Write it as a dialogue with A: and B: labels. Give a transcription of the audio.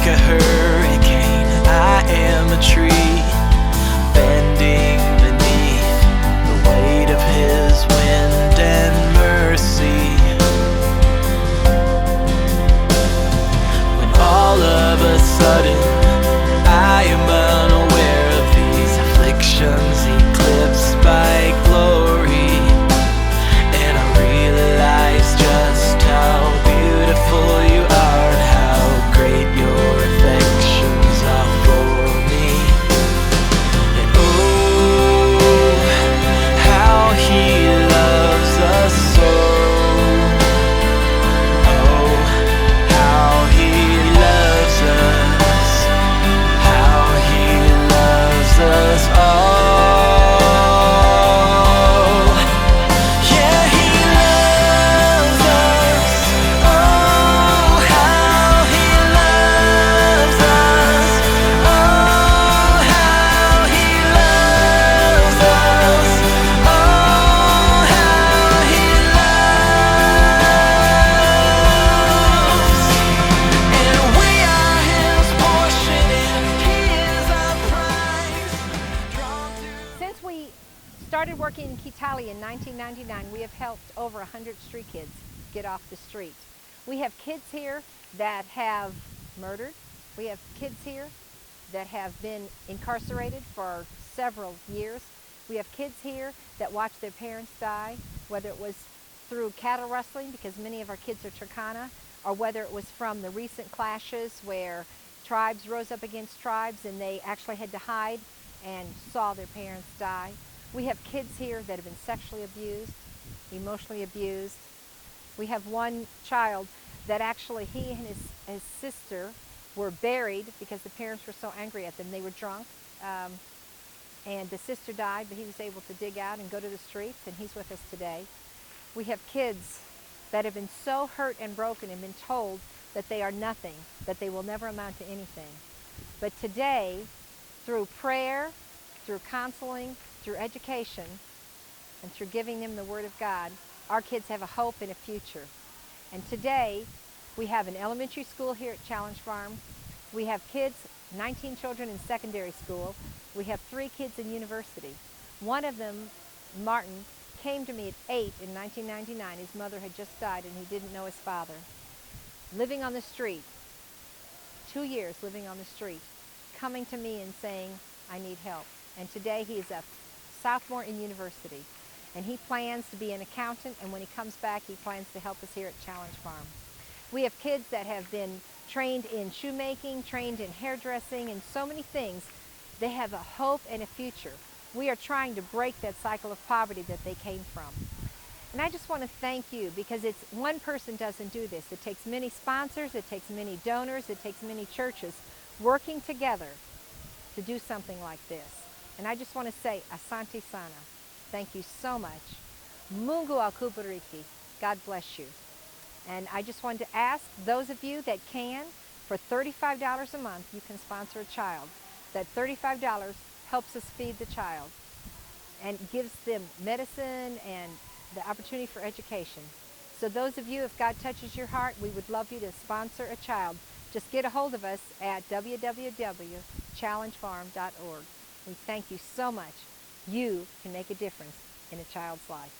A: like a hurricane, I am a tree, bending beneath the weight of His wind and mercy. When all of a sudden I am unaware of these afflictions eclipsed by glory, and I realize just how beautiful You are and how great Your affections are for me. And oh, how He loves us so. Oh, how He loves us, how He loves us all. Yeah, He loves us. Oh, how He loves us. Oh, how He loves us. Oh, how He loves. And we are His portion, and He is our prize. Drawn to
B: Since we started working in Kitale in 1999, we have helped over 100 street kids get off the street. We have kids here that have murdered. We have kids here that have been incarcerated for several years. We have kids here that watched their parents die, whether it was through cattle rustling, because many of our kids are Turkana, or whether it was from the recent clashes where tribes rose up against tribes and they actually had to hide and saw their parents die. We have kids here that have been sexually abused, emotionally abused. We have one child that actually he and his sister were buried because the parents were so angry at them. They were drunk, and the sister died, but he was able to dig out and go to the streets, and he's with us today. We have kids that have been so hurt and broken and been told that they are nothing, that they will never amount to anything. But today, through prayer, through counseling, through education, and through giving them the Word of God, our kids have a hope and a future. And today, we have an elementary school here at Challenge Farm. We have kids, 19 children in secondary school. We have 3 kids in university. One of them, Martin, came to me at 8 in 1999. His mother had just died and he didn't know his father. Living on the street, 2 years living on the street, coming to me and saying, I need help. And today he is a sophomore in university. And he plans to be an accountant, and when he comes back, he plans to help us here at Challenge Farm. We have kids that have been trained in shoemaking, trained in hairdressing, and so many things. They have a hope and a future. We are trying to break that cycle of poverty that they came from. And I just want to thank you, because it's one person doesn't do this. It takes many sponsors, it takes many donors, it takes many churches working together to do something like this. And I just want to say, Asante Sana. Thank you so much. Mungu akubariki. God bless you. And I just wanted to ask those of you that can, for $35 a month, you can sponsor a child. That $35 helps us feed the child and gives them medicine and the opportunity for education. So those of you, if God touches your heart, we would love you to sponsor a child. Just get a hold of us at www.challengefarm.org. We thank you so much. You can make a difference in a child's life.